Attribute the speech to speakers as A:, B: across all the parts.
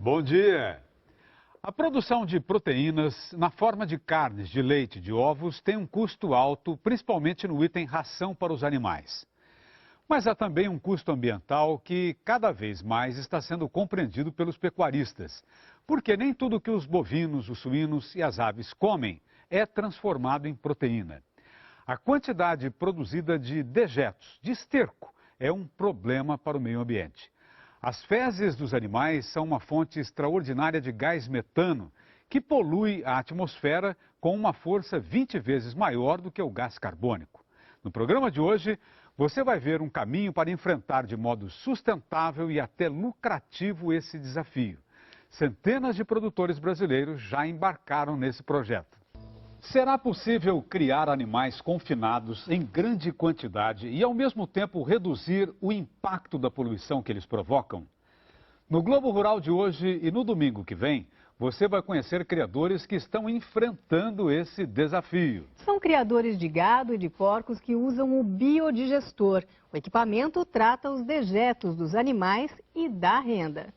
A: Bom dia! A produção de proteínas na forma de carnes, de leite e de ovos tem um custo alto, principalmente no item ração para os animais. Mas há também um custo ambiental que cada vez mais está sendo compreendido pelos pecuaristas, porque nem tudo que os bovinos, os suínos e as aves comem é transformado em proteína. A quantidade produzida de dejetos, de esterco, é um problema para o meio ambiente. As fezes dos animais são uma fonte extraordinária de gás metano, que polui a atmosfera com uma força 20 vezes maior do que o gás carbônico. No programa de hoje, você vai ver um caminho para enfrentar de modo sustentável e até lucrativo esse desafio. Centenas de produtores brasileiros já embarcaram nesse projeto. Será possível criar animais confinados em grande quantidade e, ao mesmo tempo, reduzir o impacto da poluição que eles provocam? No Globo Rural de hoje e no domingo que vem, você vai conhecer criadores que estão enfrentando esse desafio.
B: São criadores de gado e de porcos que usam o biodigestor. O equipamento trata os dejetos dos animais e dá renda.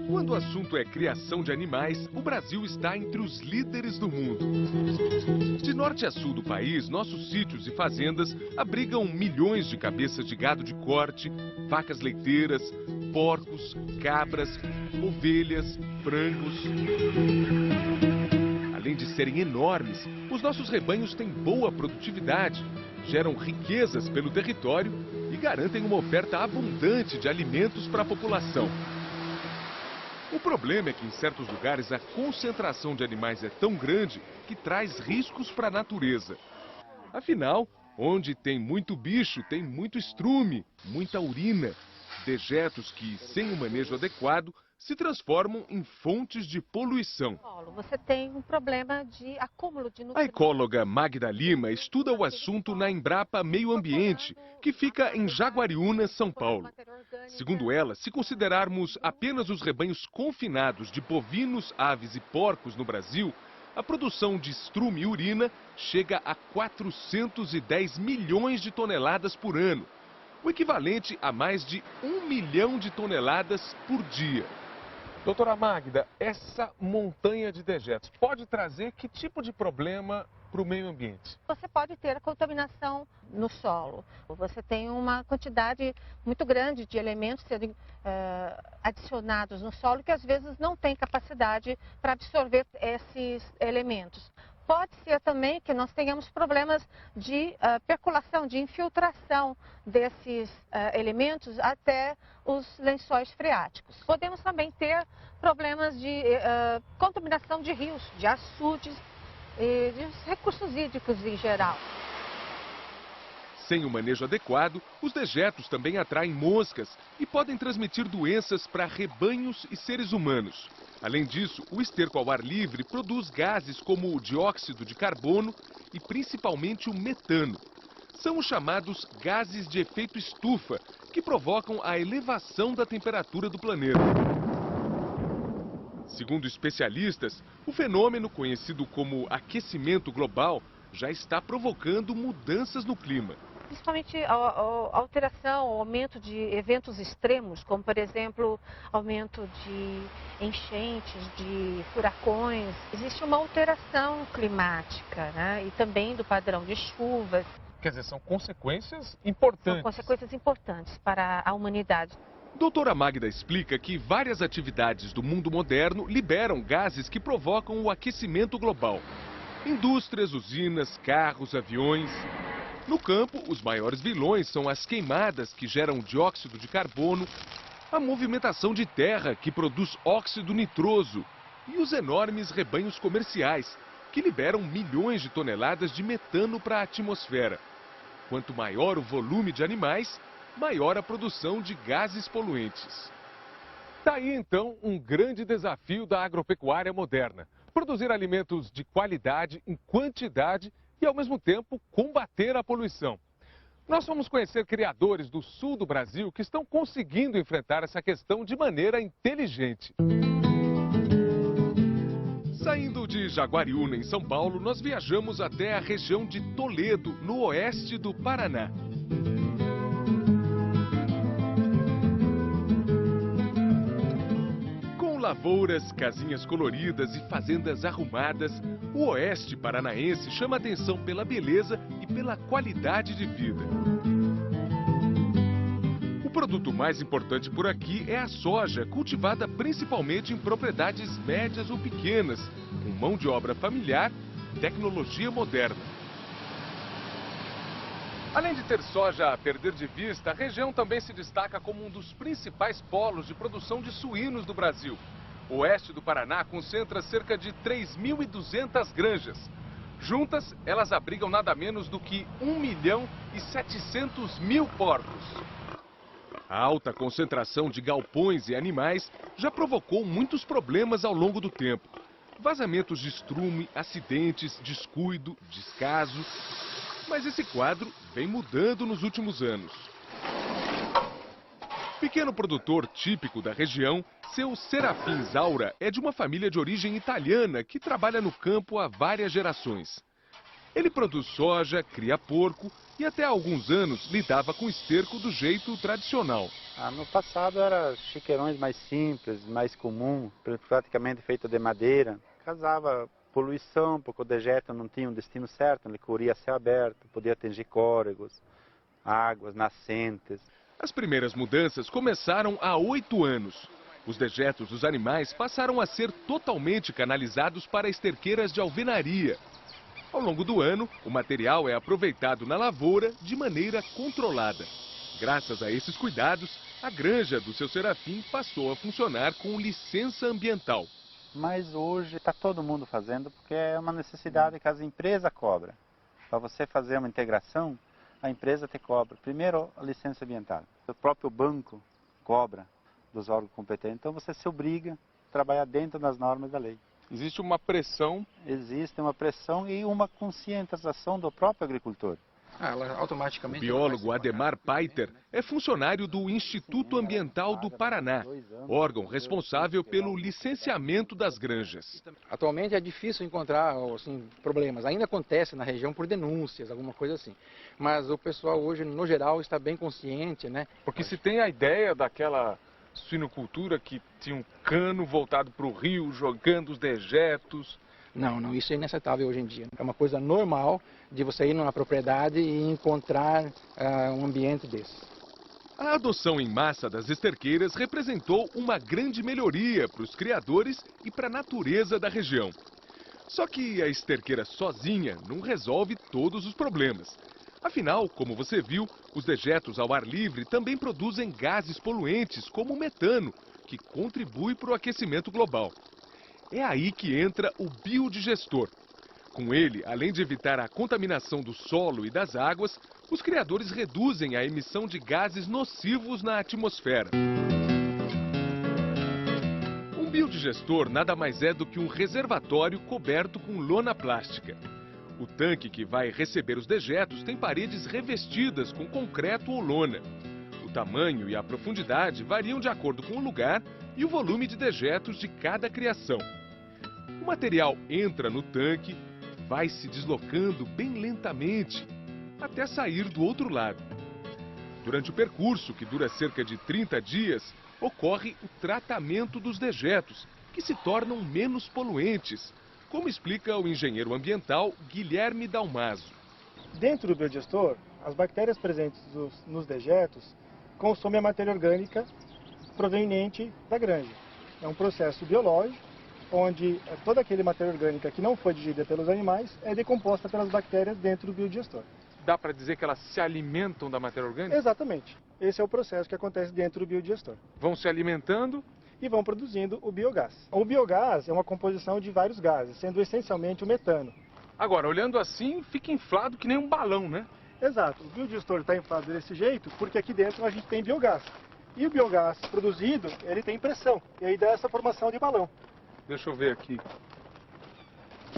C: Quando o assunto é criação de animais, o Brasil está entre os líderes do mundo. De norte a sul do país, nossos sítios e fazendas abrigam milhões de cabeças de gado de corte, vacas leiteiras, porcos, cabras, ovelhas, frangos. Além de serem enormes, os nossos rebanhos têm boa produtividade, geram riquezas pelo território e garantem uma oferta abundante de alimentos para a população. O problema é que em certos lugares a concentração de animais é tão grande que traz riscos para a natureza. Afinal, onde tem muito bicho, tem muito estrume, muita urina, dejetos que, sem o manejo adequado, se transformam em fontes de poluição.
D: Você tem um problema de acúmulo de nutrientes.
C: A ecóloga Magda Lima estuda o assunto na Embrapa Meio Ambiente, que fica em Jaguariúna, São Paulo. Segundo ela, se considerarmos apenas os rebanhos confinados de bovinos, aves e porcos no Brasil, a produção de estrume e urina chega a 410 milhões de toneladas por ano, o equivalente a mais de 1 milhão de toneladas por dia. Doutora Magda, essa montanha de dejetos pode trazer que tipo de problema para o meio ambiente?
D: Você pode ter a contaminação no solo. Você tem uma quantidade muito grande de elementos sendo adicionados no solo que às vezes não tem capacidade para absorver esses elementos. Pode ser também que nós tenhamos problemas de percolação, de infiltração desses elementos até os lençóis freáticos. Podemos também ter problemas de contaminação de rios, de açudes e de recursos hídricos em geral.
C: Sem o manejo adequado, os dejetos também atraem moscas e podem transmitir doenças para rebanhos e seres humanos. Além disso, o esterco ao ar livre produz gases como o dióxido de carbono e principalmente o metano. São os chamados gases de efeito estufa, que provocam a elevação da temperatura do planeta. Segundo especialistas, o fenômeno conhecido como aquecimento global já está provocando mudanças no clima.
D: Principalmente a alteração, o aumento de eventos extremos, como por exemplo, aumento de enchentes, de furacões. Existe uma alteração climática, né? E também do padrão de chuvas.
C: Quer dizer, são consequências importantes.
D: São consequências importantes para a humanidade.
C: Doutora Magda explica que várias atividades do mundo moderno liberam gases que provocam o aquecimento global. Indústrias, usinas, carros, aviões. No campo, os maiores vilões são as queimadas, que geram dióxido de carbono, a movimentação de terra, que produz óxido nitroso, e os enormes rebanhos comerciais, que liberam milhões de toneladas de metano para a atmosfera. Quanto maior o volume de animais, maior a produção de gases poluentes. Daí então um grande desafio da agropecuária moderna: produzir alimentos de qualidade em quantidade e, ao mesmo tempo, combater a poluição. Nós vamos conhecer criadores do sul do Brasil que estão conseguindo enfrentar essa questão de maneira inteligente. Saindo de Jaguariúna, em São Paulo, nós viajamos até a região de Toledo, no oeste do Paraná. lavouras, casinhas coloridas e fazendas arrumadas, o oeste paranaense chama atenção pela beleza e pela qualidade de vida. O produto mais importante por aqui é a soja, cultivada principalmente em propriedades médias ou pequenas, com mão de obra familiar e tecnologia moderna. Além de ter soja a perder de vista, a região também se destaca como um dos principais polos de produção de suínos do Brasil. O oeste do Paraná concentra cerca de 3.200 granjas. Juntas, elas abrigam nada menos do que 1.700.000 porcos. A alta concentração de galpões e animais já provocou muitos problemas ao longo do tempo. Vazamentos de estrume, acidentes, descuido, descaso. Mas esse quadro vem mudando nos últimos anos. Pequeno produtor típico da região, seu Serafim Zaura é de uma família de origem italiana que trabalha no campo há várias gerações. Ele produz soja, cria porco e até há alguns anos lidava com esterco do jeito tradicional.
E: No passado eram chiqueirões mais simples, mais comum, praticamente feito de madeira. Causava poluição, porque o dejeto não tinha um destino certo, ele corria a céu aberto, podia atingir córregos, águas, nascentes.
C: As primeiras mudanças começaram há 8 anos. Os dejetos dos animais passaram a ser totalmente canalizados para esterqueiras de alvenaria. Ao longo do ano, o material é aproveitado na lavoura de maneira controlada. Graças a esses cuidados, a granja do seu Serafim passou a funcionar com licença ambiental.
E: Mas hoje está todo mundo fazendo porque é uma necessidade que as empresas cobram. Para você fazer uma integração, a empresa te cobra. Primeiro, a licença ambiental. O próprio banco cobra dos órgãos competentes. Então você se obriga a trabalhar dentro das normas da lei.
C: Existe uma pressão?
E: Existe uma pressão e uma conscientização do próprio agricultor.
C: O biólogo Ademar Paiter é funcionário do Instituto Ambiental do Paraná, órgão responsável pelo licenciamento das granjas.
F: Atualmente é difícil encontrar problemas, ainda acontece na região por denúncias, alguma coisa assim. Mas o pessoal hoje, no geral, está bem consciente, né?
C: Porque se tem a ideia daquela suinocultura que tinha um cano voltado para o rio, jogando os dejetos.
F: Não, isso é inaceitável hoje em dia. É uma coisa normal de você ir numa propriedade e encontrar um ambiente desse.
C: A adoção em massa das esterqueiras representou uma grande melhoria para os criadores e para a natureza da região. Só que a esterqueira sozinha não resolve todos os problemas. Afinal, como você viu, os dejetos ao ar livre também produzem gases poluentes, como o metano, que contribui para o aquecimento global. É aí que entra o biodigestor. Com ele, além de evitar a contaminação do solo e das águas, os criadores reduzem a emissão de gases nocivos na atmosfera. Um biodigestor nada mais é do que um reservatório coberto com lona plástica. O tanque que vai receber os dejetos tem paredes revestidas com concreto ou lona. O tamanho e a profundidade variam de acordo com o lugar e o volume de dejetos de cada criação. O material entra no tanque, vai se deslocando bem lentamente, até sair do outro lado. Durante o percurso, que dura cerca de 30 dias, ocorre o tratamento dos dejetos, que se tornam menos poluentes, como explica o engenheiro ambiental Guilherme Dalmaso.
G: Dentro do biodigestor, as bactérias presentes nos dejetos consomem a matéria orgânica proveniente da granja. É um processo biológico, onde toda aquela matéria orgânica que não foi digerida pelos animais é decomposta pelas bactérias dentro do biodigestor.
C: Dá para dizer que elas se alimentam da matéria orgânica?
G: Exatamente. Esse é o processo que acontece dentro do biodigestor.
C: Vão se alimentando
G: e vão produzindo o biogás. O biogás é uma composição de vários gases, sendo essencialmente o metano.
C: Agora, olhando assim, fica inflado que nem um balão, né?
G: Exato. O biodigestor está inflado desse jeito porque aqui dentro a gente tem biogás. E o biogás produzido, ele tem pressão. E aí dá essa formação de balão.
C: Deixa eu ver aqui.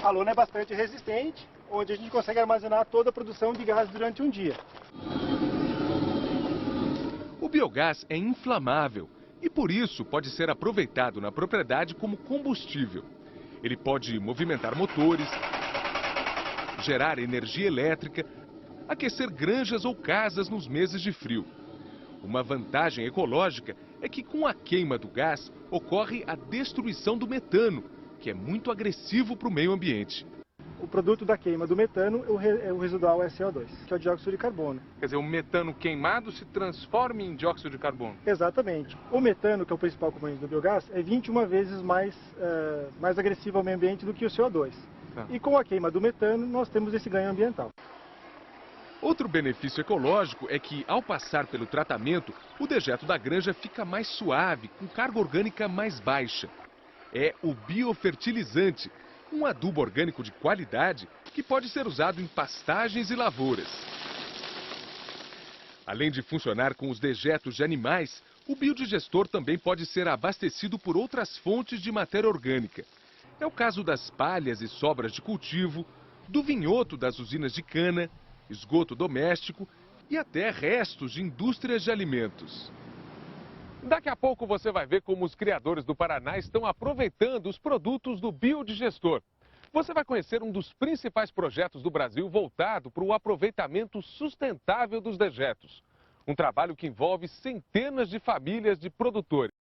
G: A lona é bastante resistente, onde a gente consegue armazenar toda a produção de gás durante um dia.
C: O biogás é inflamável e por isso pode ser aproveitado na propriedade como combustível. Ele pode movimentar motores, gerar energia elétrica, aquecer granjas ou casas nos meses de frio. Uma vantagem ecológica é que com a queima do gás ocorre a destruição do metano, que é muito agressivo para o meio ambiente.
G: O produto da queima do metano é o residual CO2, que é o dióxido de carbono.
H: Quer dizer, o metano queimado se transforma em dióxido de carbono.
G: Exatamente. O metano, que é o principal componente do biogás, é 21 vezes mais agressivo ao meio ambiente do que o CO2. Tá. E com a queima do metano, nós temos esse ganho ambiental.
C: Outro benefício ecológico é que, ao passar pelo tratamento, o dejeto da granja fica mais suave, com carga orgânica mais baixa. É o biofertilizante, um adubo orgânico de qualidade que pode ser usado em pastagens e lavouras. Além de funcionar com os dejetos de animais, o biodigestor também pode ser abastecido por outras fontes de matéria orgânica. É o caso das palhas e sobras de cultivo, do vinhoto das usinas de cana, esgoto doméstico e até restos de indústrias de alimentos.
H: Daqui a pouco você vai ver como os criadores do Paraná estão aproveitando os produtos do biodigestor. Você vai conhecer um dos principais projetos do Brasil voltado para o aproveitamento sustentável dos dejetos. Um trabalho que envolve centenas de famílias de produtores.